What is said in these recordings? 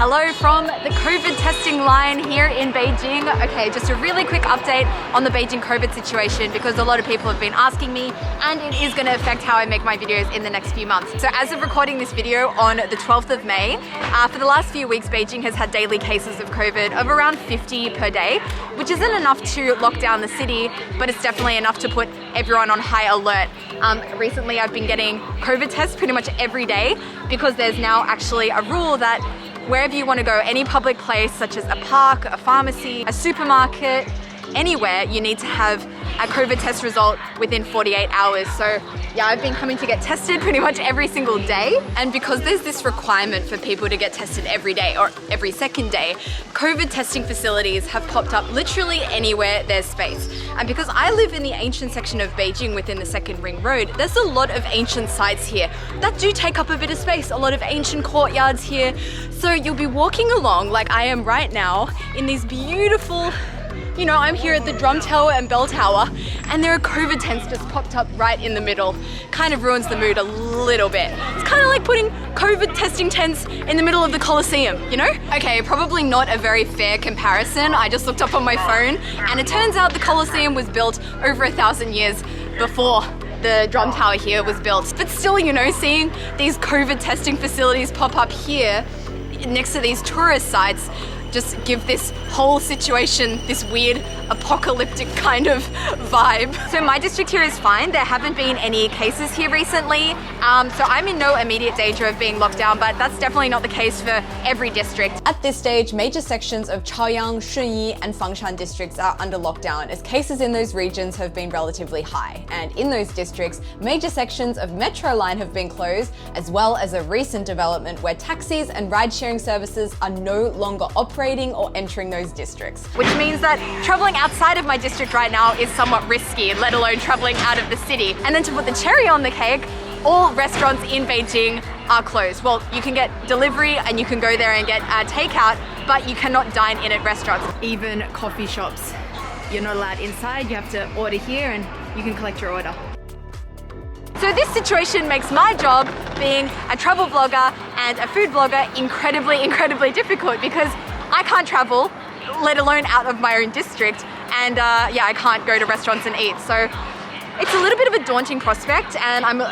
Hello from the COVID testing line here in Beijing. Okay, just a really quick update on the Beijing COVID situation because a lot of people have been asking me and it is going to affect how I make my videos in the next few months. So as of recording this video on the 12th of May, for the last few weeks Beijing has had daily cases of COVID of around 50 per day, which isn't enough to lock down the city, but it's definitely enough to put everyone on high alert. Recently I've been getting COVID tests pretty much every day because there's now actually a rule that wherever you want to go, any public place such as a park, a pharmacy, a supermarket, anywhere, you need to have a COVID test result within 48 hours. So yeah, I've been coming to get tested pretty much every single day. And because there's this requirement for people to get tested every day or every second day, COVID testing facilities have popped up literally anywhere there's space. And because I live in the ancient section of Beijing within the Second Ring Road, there's a lot of ancient sites here that do take up a bit of space, a lot of ancient courtyards here. So you'll be walking along like I am right now in these beautiful, you know, I'm here at the Drum Tower and Bell Tower and there are COVID tents just popped up right in the middle. Kind of ruins the mood a little bit. It's kind of like putting COVID testing tents in the middle of the Colosseum, you know? Okay, probably not a very fair comparison. I just looked up on my phone and it turns out the Colosseum was built over 1,000 years before the Drum Tower here was built. But still, you know, seeing these COVID testing facilities pop up here next to these tourist sites just give this whole situation this weird apocalyptic kind of vibe. So my district here is fine. There haven't been any cases here recently. So I'm in no immediate danger of being locked down, but that's definitely not the case for every district. At this stage, major sections of Chaoyang, Shunyi and Fangshan districts are under lockdown as cases in those regions have been relatively high. And in those districts, major sections of Metro line have been closed, as well as a recent development where taxis and ride-sharing services are no longer operating or entering those districts. Which means that traveling outside of my district right now is somewhat risky, let alone traveling out of the city. And then to put the cherry on the cake, all restaurants in Beijing are closed. Well, you can get delivery and you can go there and get takeout, but you cannot dine in at restaurants. Even coffee shops, you're not allowed inside, you have to order here and you can collect your order. So this situation makes my job being a travel vlogger and a food blogger incredibly difficult because I can't travel, let alone out of my own district, and yeah, I can't go to restaurants and eat. So it's a little bit of a daunting prospect, and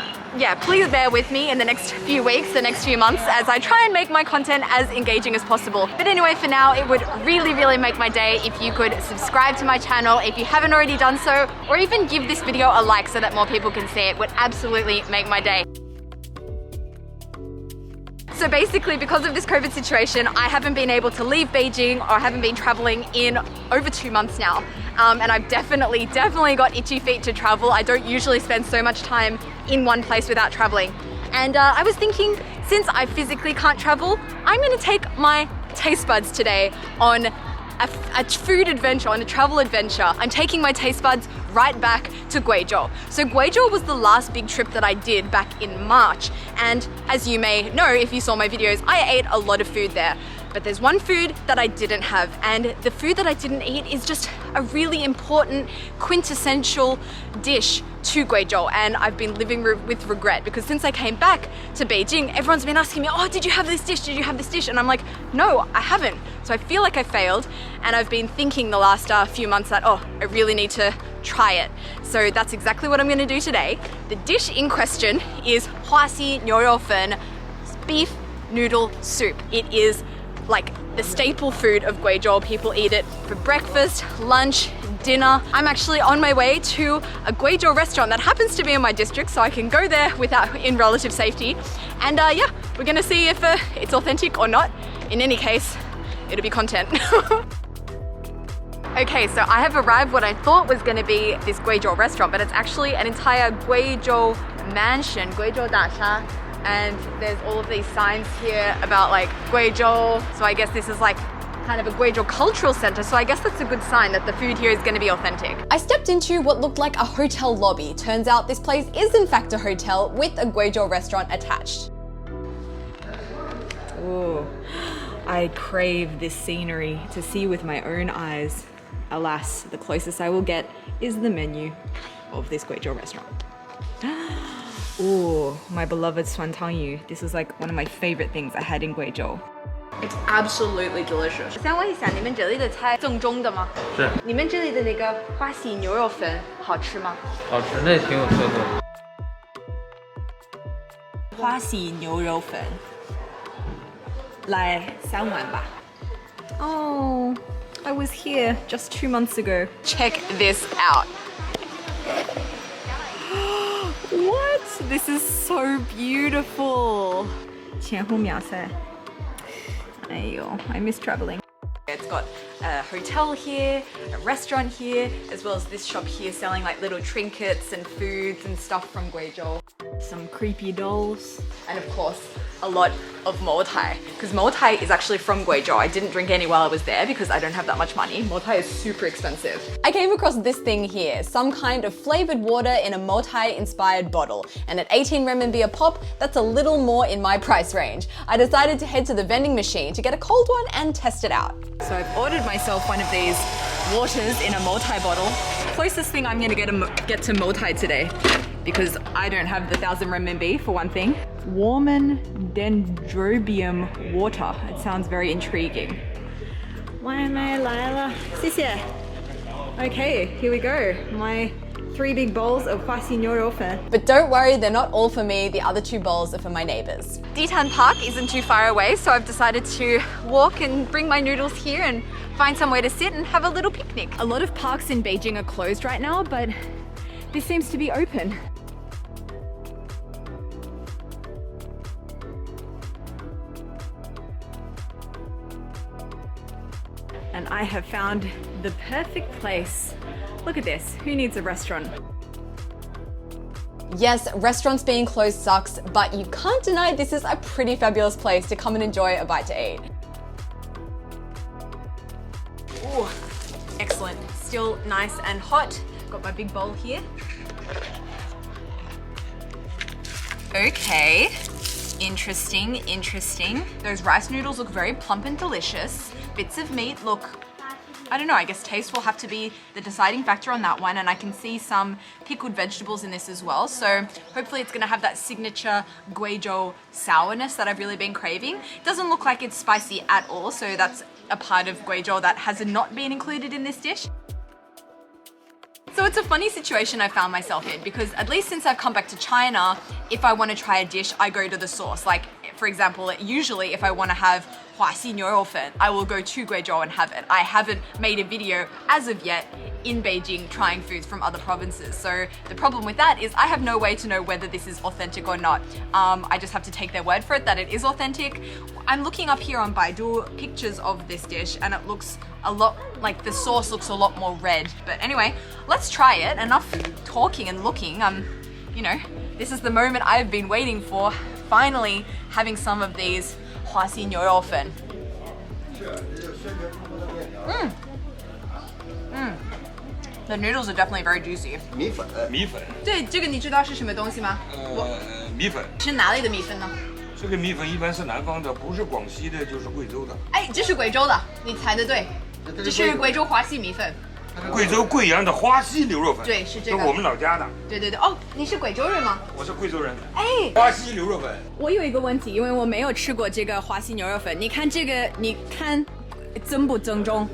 please bear with me in the next few weeks, the next few months, as I try and make my content as engaging as possible. But anyway, for now, it would really make my day if you could subscribe to my channel if you haven't already done so, or even give this video a like so that more people can see it. Would absolutely make my day. So basically, because of this COVID situation, I haven't been able to leave Beijing or haven't been traveling in over 2 months now. And I've definitely got itchy feet to travel. I don't usually spend so much time in one place without traveling. And I was thinking, since I physically can't travel, I'm gonna take my taste buds today on a food adventure, on a travel adventure. I'm taking my taste buds right back to Guizhou. So Guizhou was the last big trip that I did back in March. And as you may know, if you saw my videos, I ate a lot of food there. But there's one food that I didn't have, and the food that I didn't eat is just a really important, quintessential dish to Guizhou, and I've been living with regret because since I came back to Beijing, everyone's been asking me, oh, did you have this dish? Did you have this dish? And I'm like, no, I haven't. So I feel like I failed, and I've been thinking the last few months that, oh, I really need to try it. So that's exactly what I'm gonna do today. The dish in question is huasi niu fen beef noodle soup. It is like the staple food of Guizhou. People eat it for breakfast, lunch, dinner. I'm actually on my way to a Guizhou restaurant that happens to be in my district, so I can go there in relative safety. And yeah, we're gonna see if it's authentic or not. In any case, it'll be content. Okay, so I have arrived what I thought was gonna be this Guizhou restaurant, but it's actually an entire Guizhou mansion, Guizhou Dasha. And there's all of these signs here about like Guizhou. So I guess this is like kind of a Guizhou cultural center. So I guess that's a good sign that the food here is going to be authentic. I stepped into what looked like a hotel lobby. Turns out this place is in fact a hotel with a Guizhou restaurant attached. Ooh, I crave this scenery to see with my own eyes. Alas, the closest I will get is the menu of this Guizhou restaurant. Ooh, my beloved Suan Tangyu. This is like one of my favorite things I had in Guizhou. It's absolutely delicious. 想问一下，你们这里的菜正宗的吗？是。你们这里的那个花溪牛肉粉好吃吗？好吃，那挺有特色。花溪牛肉粉，来3碗吧。Oh, I was here just 2 months ago. Check this out. What? This is so beautiful. 前后秒赛。哎呦 I miss traveling. It's got a hotel here, a restaurant here, as well as this shop here selling like little trinkets and foods and stuff from Guizhou. Some creepy dolls. And of course, a lot of Mo Tai, because Mo Tai is actually from Guizhou. I didn't drink any while I was there because I don't have that much money. Mo Tai is super expensive. I came across this thing here, some kind of flavored water in a Mo Tai inspired bottle. And at 18 renminbi a pop, that's a little more in my price range. I decided to head to the vending machine to get a cold one and test it out. So I've ordered myself one of these waters in a Mo Tai bottle. Closest thing I'm gonna get to Mo Tai today, because I don't have the 1,000 renminbi for one thing. Warmen dendrobium water. It sounds very intriguing. 外卖来了，谢谢。Okay, here we go. My 3 big bowls of huasi牛肉粉. But don't worry, they're not all for me. The other 2 bowls are for my neighbors. Ditan Park isn't too far away, so I've decided to walk and bring my noodles here and find somewhere to sit and have a little picnic. A lot of parks in Beijing are closed right now, but this seems to be open. And I have found the perfect place. Look at this, who needs a restaurant? Yes, restaurants being closed sucks, but you can't deny this is a pretty fabulous place to come and enjoy a bite to eat. Ooh, excellent. Still nice and hot. Got my big bowl here. Okay, interesting, interesting. Those rice noodles look very plump and delicious. Bits of meat look, I don't know, I guess taste will have to be the deciding factor on that one, and I can see some pickled vegetables in this as well, so hopefully it's gonna have that signature Guizhou sourness that I've really been craving. It doesn't look like it's spicy at all, so that's a part of Guizhou that has not been included in this dish. So it's a funny situation I found myself in, because at least since I've come back to China, if I want to try a dish, I go to the source. Like, for example, usually if I want to have huasi牛肉粉, I will go to Guizhou and have it. I haven't made a video as of yet in Beijing trying foods from other provinces. So the problem with that is I have no way to know whether this is authentic or not. I just have to take their word for it that it is authentic. I'm looking up here on Baidu pictures of this dish and it looks a lot, like the sauce looks a lot more red. But anyway, let's try it. Enough talking and looking. You know, this is the moment I've been waiting for. Finally having some of these huasi牛肉粉. The noodles are definitely very juicy. 米粉。对，这个你知道是什么东西吗？米粉。是哪里的米粉呢？这个米粉一般是南方的，不是广西的，就是贵州的。哎，这是贵州的，你猜的对，这是贵州华西米粉。贵州贵阳的花溪牛肉粉，对，是这个，是我们老家的。对对对，哦，你是贵州人吗？我是贵州人。哎，花溪牛肉粉。我有一个问题，因为我没有吃过这个花溪牛肉粉，你看这个，你看正不正宗？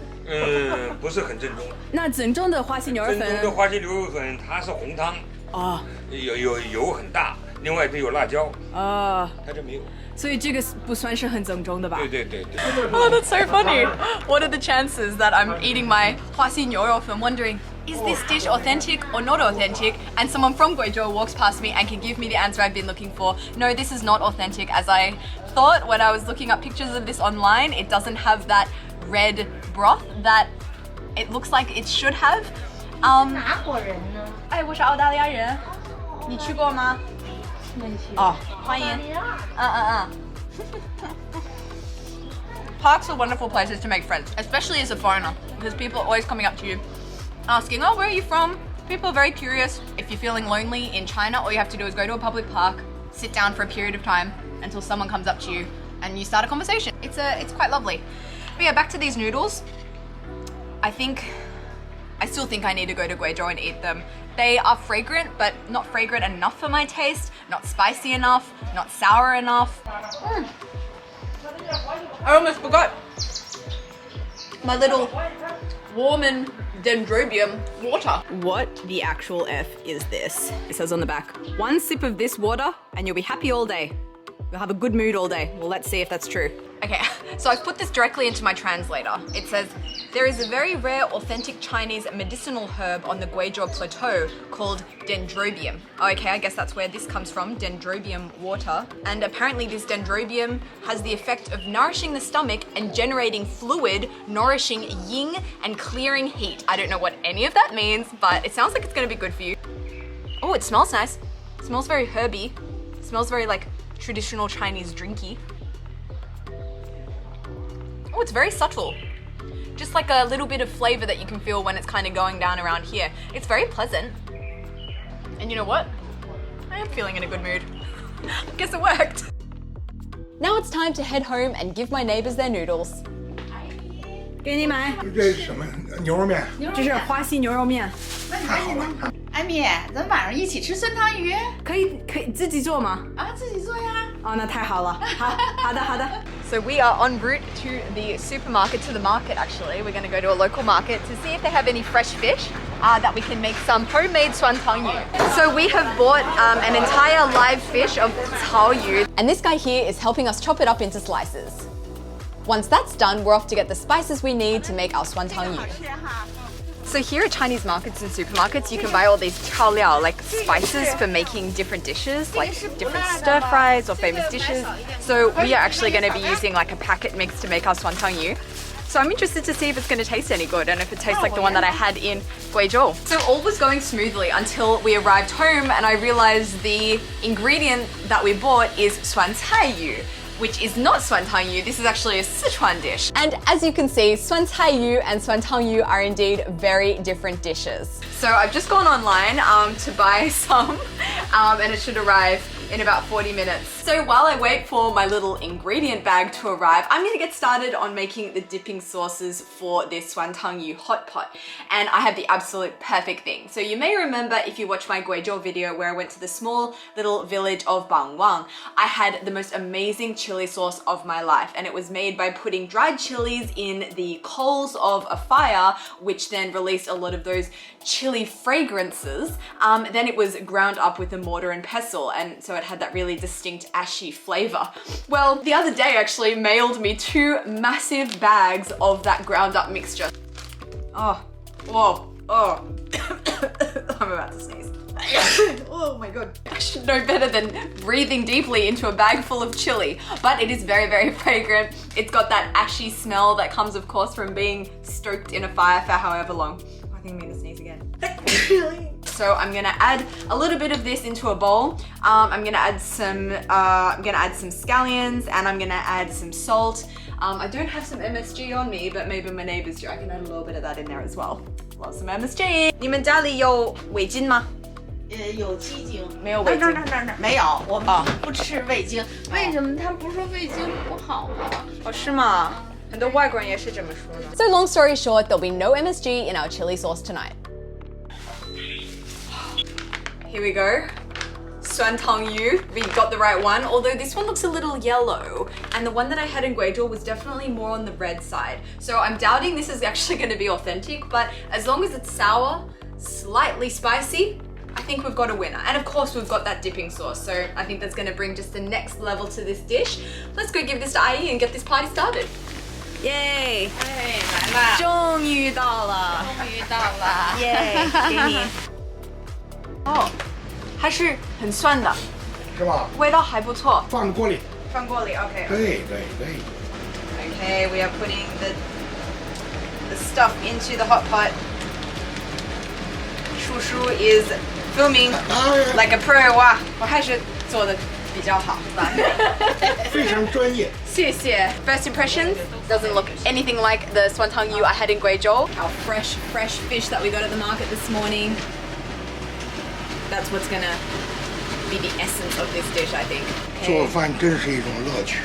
不是很正宗。那正宗的花溪牛肉粉，正宗的花溪牛肉粉它是红汤，哦，有油很大，另外得有辣椒，它这没有。所以这个不算是很正宗的吧？对对对对。Oh, that's so funny. What are the chances that I'm eating my huasi 牛肉粉, wondering, is this dish authentic or not authentic? And someone from Guizhou walks past me and can give me the answer I've been looking for. No, this is not authentic, as I thought when I was looking up pictures of this online. It doesn't have that red broth that it looks like it should have. 哪国人呢？哎，我是澳大利亚人，你去过吗？没去。哦，欢迎。Parks are wonderful places to make friends, especially as a foreigner, because people are always coming up to you asking, oh, where are you from? People are very curious. If you're feeling lonely in China, all you have to do is go to a public park, sit down for a period of time until someone comes up to you and you start a conversation. It's quite lovely. But yeah, back to these noodles. I still think I need to go to Guizhou and eat them. They are fragrant, but not fragrant enough for my taste, not spicy enough, not sour enough. I almost forgot my little warm dendrobium water. What the actual F is this? It says on the back, 1 sip of this water and you'll be happy all day. You'll have a good mood all day. Well, let's see if that's true. Okay, so I've put this directly into my translator. It says, there is a very rare authentic Chinese medicinal herb on the Guizhou plateau called dendrobium. Okay, I guess that's where this comes from, dendrobium water. And apparently this dendrobium has the effect of nourishing the stomach and generating fluid, nourishing yin and clearing heat. I don't know what any of that means, but it sounds like it's gonna be good for you. Oh, it smells nice. It smells very herby. It smells very like traditional Chinese drinky. Oh, it's very subtle. Just like a little bit of flavor that you can feel when it's kind of going down around here. It's very pleasant. And you know what? I am feeling in a good mood. Guess it worked. Now it's time to head home and give my neighbors their noodles. 给你买，这是什么牛肉面？这是花溪牛肉面，太好了！艾米，咱晚上一起吃酸汤鱼可以自己做吗？啊，自己做呀。哦，那太好了。好的。 So we are en route to the supermarket, to the market actually. We're going to go to a local market to see if they have any fresh fish that we can make some homemade suantangyu. So we have bought an entire live fish of caoyu. And this guy here is helping us chop it up into slices. Once that's done, we're off to get the spices we need to make our suantangyu. So here at Chinese markets and supermarkets, you can buy all these chaoliao, like spices for making different dishes, like different stir fries or famous dishes. So we are actually going to be using like a packet mix to make our suantangyu. So I'm interested to see if it's going to taste any good and if it tastes like the one that I had in Guizhou. So all was going smoothly until we arrived home and I realized the ingredient that we bought is suantangyu, which is not suantangyu. This is actually a Sichuan dish. And as you can see, suantangyu and suantangyu are indeed very different dishes. So I've just gone online to buy some and it should arrive in about 40 minutes. So while I wait for my little ingredient bag to arrive, I'm gonna get started on making the dipping sauces for this suantangyu hot pot. And I have the absolute perfect thing. So you may remember if you watched my Guizhou video where I went to the small little village of Bangwang, I had the most amazing chili sauce of my life. And it was made by putting dried chilies in the coals of a fire, which then released a lot of those chili fragrances. Then it was ground up with a mortar and pestle. And so it had that really distinct ashy flavor. Well, the other day actually mailed me 2 massive bags of that ground up mixture. Oh, whoa, oh. I'm about to sneeze. Oh my god. I should know better than breathing deeply into a bag full of chili, but it is very, very fragrant. It's got that ashy smell that comes, of course, from being stoked in a fire for however long. I think I'm gonna sneeze again. So I'm gonna add a little bit of this into a bowl. I'm gonna add some scallions and I'm gonna add some salt. I don't have some MSG on me, but maybe my neighbors do. I can add a little bit of that in there as well. Love some MSG. 你们家里有味精吗？有鸡精，没有味精。那没有，我们不吃味精。为什么他不说味精不好吗？哦，是吗？很多外国人也是这么说的。So long story short, there'll be no MSG in our chili sauce tonight. Here we go. Suantangyu, we got the right one, although this one looks a little yellow and the one that I had in Guizhou was definitely more on the red side. So I'm doubting this is actually going to be authentic, but as long as it's sour, slightly spicy, I think we've got a winner. And of course we've got that dipping sauce, so I think that's going to bring just the next level to this dish. Let's go give this to Ai and get this party started. Yay! 哎，来啦！终于到了！终于到了！耶！给你。哦，还是很酸的，是吧？味道还不错。放锅里。放锅里 ，OK。对。Okay, we are putting the stuff into the hot pot. Shushu is filming like a pro. 哇，我还是做的比较好，是吧？非常专业。谢谢。First impressions doesn't look anything like the suantangyu I had in Guizhou. Our fresh fish that we got at the market this morning. That's what's gonna be the essence of this dish, I think. 做饭真是一种乐趣。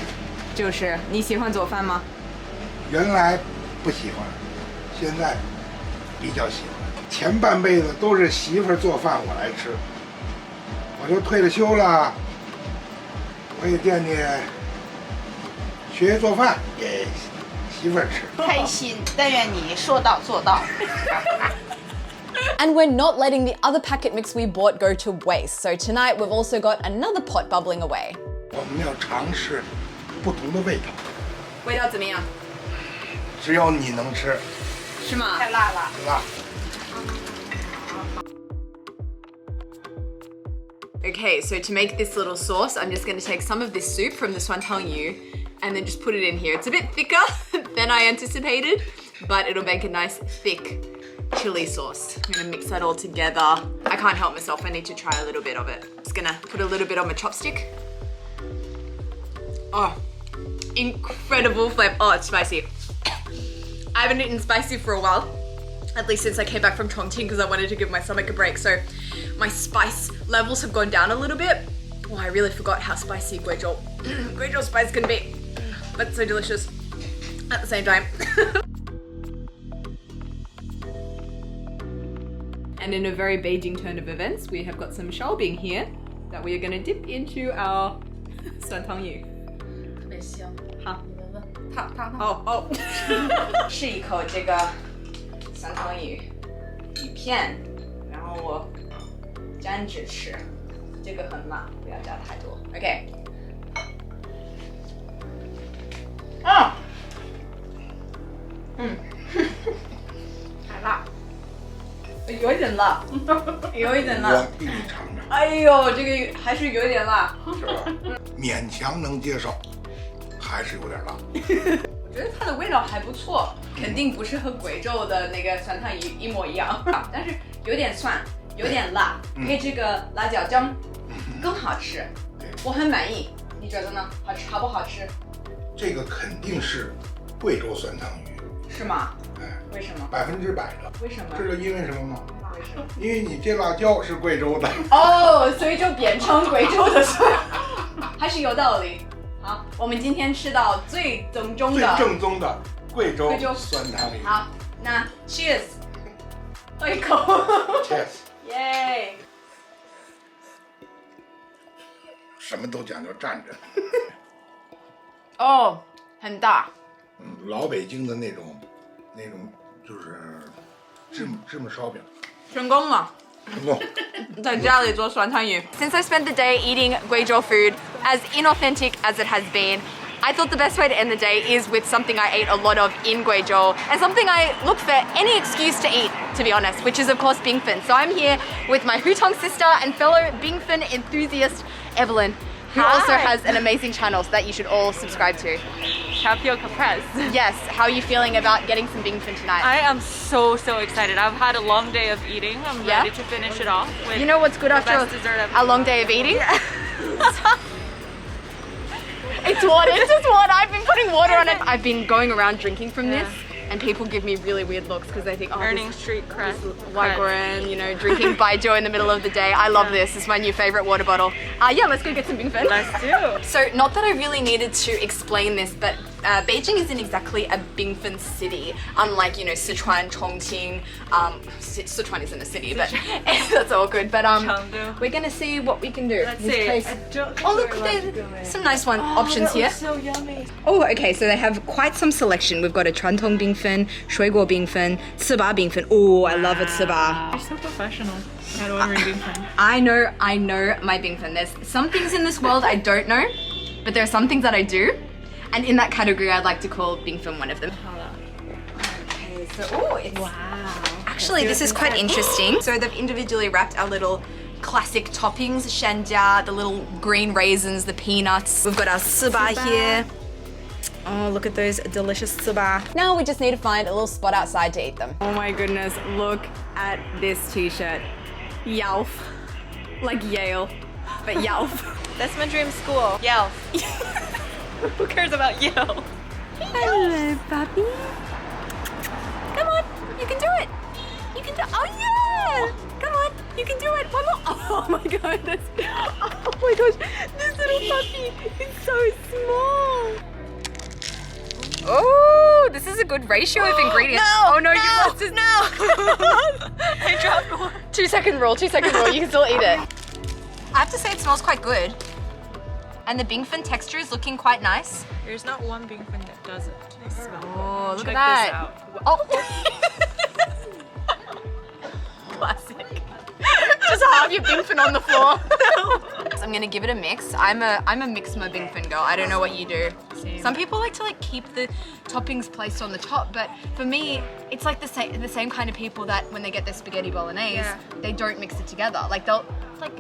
就是你喜欢做饭吗？原来不喜欢，现在比较喜欢。前半辈子都是媳妇儿做饭我来吃，我就退了休了，我也惦记学做饭给媳妇儿吃。开心，但愿你说到做到。 And we're not letting the other packet mix we bought go to waste. So tonight we've also got another pot bubbling away. 我们要尝试不同的味道，味道怎么样？只有你能吃。是吗？太辣了。辣。 Okay, so to make this little sauce, I'm just gonna take some of this soup from the Swantang Yu and then just put it in here. It's a bit thicker than I anticipated, but it'll make a nice thick chili sauce. I'm gonna mix that all together. I can't help myself, I need to try a little bit of it. Just gonna put a little bit on my chopstick. Oh, incredible flavor. Oh, it's spicy. I haven't eaten spicy for a while, at least since I came back from Chongqing because I wanted to give my stomach a break. So my spice levels have gone down a little bit. Oh, I really forgot how spicy Guizhou, Guizhou spice can be, but so delicious at the same time. And in a very Beijing turn of events, we have got some shaobing here that we are going to dip into our Swantang Yu. 特别香。好，你闻闻，烫烫烫。哦哦，试一口这个酸汤鱼片，然后我沾着吃，这个很辣，不要加太多。OK。啊，太辣。有一点辣，有一点辣我。给你尝尝，哎呦，这个还是有一点辣。是吧？勉强能接受，还是有点辣。我觉得它的味道还不错，肯定不是和贵州的那个酸汤鱼一模一样，但是有点酸，有点辣，配这个辣椒酱更好吃。我很满意，你觉得呢？好吃好不好吃？这个肯定是贵州酸汤鱼，是吗？哎，为什么？ 100%的。为什么？知道因为什么吗？为什么？因为你这辣椒是贵州的。哦，所以就变成贵州的酸，还是有道理。好，我们今天吃到最正宗最的。正宗的贵州贵州酸汤鱼。好，那 cheers， 喝一口。 Cheers。耶！什么都讲究站着。哦，很大。老北京的那种就是芝麻烧饼。成功了。成功。在家里做酸汤鱼。 Since I spent the day eating Guizhou food, as inauthentic as it has been, I thought the best way to end the day is with something I ate a lot of in Guizhou and something I look for any excuse to eat, to be honest, which is of course bingfen. So I'm here with my Hutong sister and fellow bingfen enthusiast, Evelyn, who also has an amazing channel that you should all subscribe to. Tapioca press. Yes, how are you feeling about getting some bingfen tonight? I am so excited. I've had a long day of eating. I'm Yeah? ready to finish it off with You know what's good the after best dessert ever. a long day of eating? It's water. It's just water. I've been putting water on it. I've been going around drinking from this, and people give me really weird looks because they think, oh, Earning this street cred. Wagwan, you know, drinking baijiu in the middle of the day. I love this. It's my new favorite water bottle. Yeah, let's go get some bingfen. Let's do. So, not that I really needed to explain this, but Beijing isn't exactly a bingfen city, unlike, you know, Sichuan, Chongqing. Sichuan isn't a city, but that's all good. But Chengdu. we're gonna see what we can do. Let's This see. place- I don't Oh look, think there's some nice options here. So yummy. Oh, okay, so they have quite some selection. We've got a Chantong bingfen, Shuiguo bingfen, Ciba bingfen. Oh, I love a Ciba. You're so professional at ordering bingfen. I know my bingfen. There's some things in this world I don't know, but there are some things that I do. And in that category, I'd like to call bingfen one of them. Okay, so, oh, it's... Wow. Actually, this is quite interesting. So they've individually wrapped our little classic toppings, shanjia, the little green raisins, the peanuts. We've got our ciba here. Oh, look at those delicious ciba. Now we just need to find a little spot outside to eat them. Oh my goodness, look at this t-shirt. Yalf. Like Yale, but Yalf. That's my dream school. Yale. Who cares about Yale? Hello, puppy. Come on, you can do it. You can do it. Oh yeah! Come on, you can do it. One more. Oh my goodness. Oh my gosh, this little puppy is so small. Oh, this is a good ratio of ingredients. No, oh no, you no, lost it. No! I dropped one. 2 second rule, 2 second rule. You can still eat it. I have to say it smells quite good. And the bingfen texture is looking quite nice. There's not one bingfen that doesn't smell. Oh, look Check at this that. out. Oh. Classic. Just half your bingfen on the floor. So I'm gonna give it a mix. I'm a mix my bingfen girl. I don't know what you do. Same. Some people like to like keep the toppings placed on the top, but for me, it's like the same kind of people that when they get their spaghetti bolognese, they don't mix it together. Like they'll it's like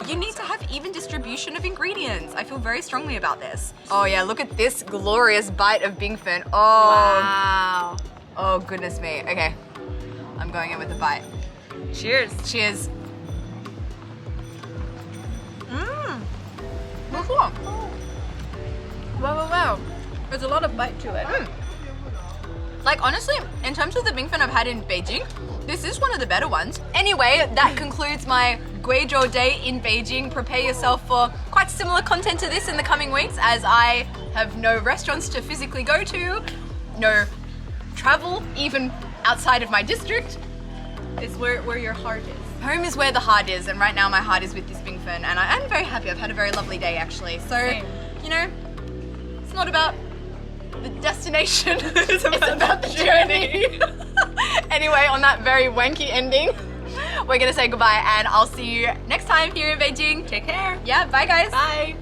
you need to have even distribution of ingredients. I feel very strongly about this. Oh yeah, look at this glorious bite of bingfen. Oh Wow. Oh goodness me. Okay, I'm going in with a bite. Cheers. Cheers. Mmm. What's wrong? Wow. There's a lot of bite to it. Like honestly, in terms of the bingfen I've had in Beijing, this is one of the better ones. Anyway, that concludes my Guizhou day in Beijing. Prepare yourself for quite similar content to this in the coming weeks, as I have no restaurants to physically go to, no travel even outside of my district. It's where your heart is. Home is where the heart is, and right now my heart is with this bingfen, and I'm very happy. I've had a very lovely day actually. So, you know, it's not about the destination, it's about the journey. Anyway, on that very wanky ending, we're gonna say goodbye, and I'll see you next time here in Beijing. Take care. Yeah, bye guys. Bye.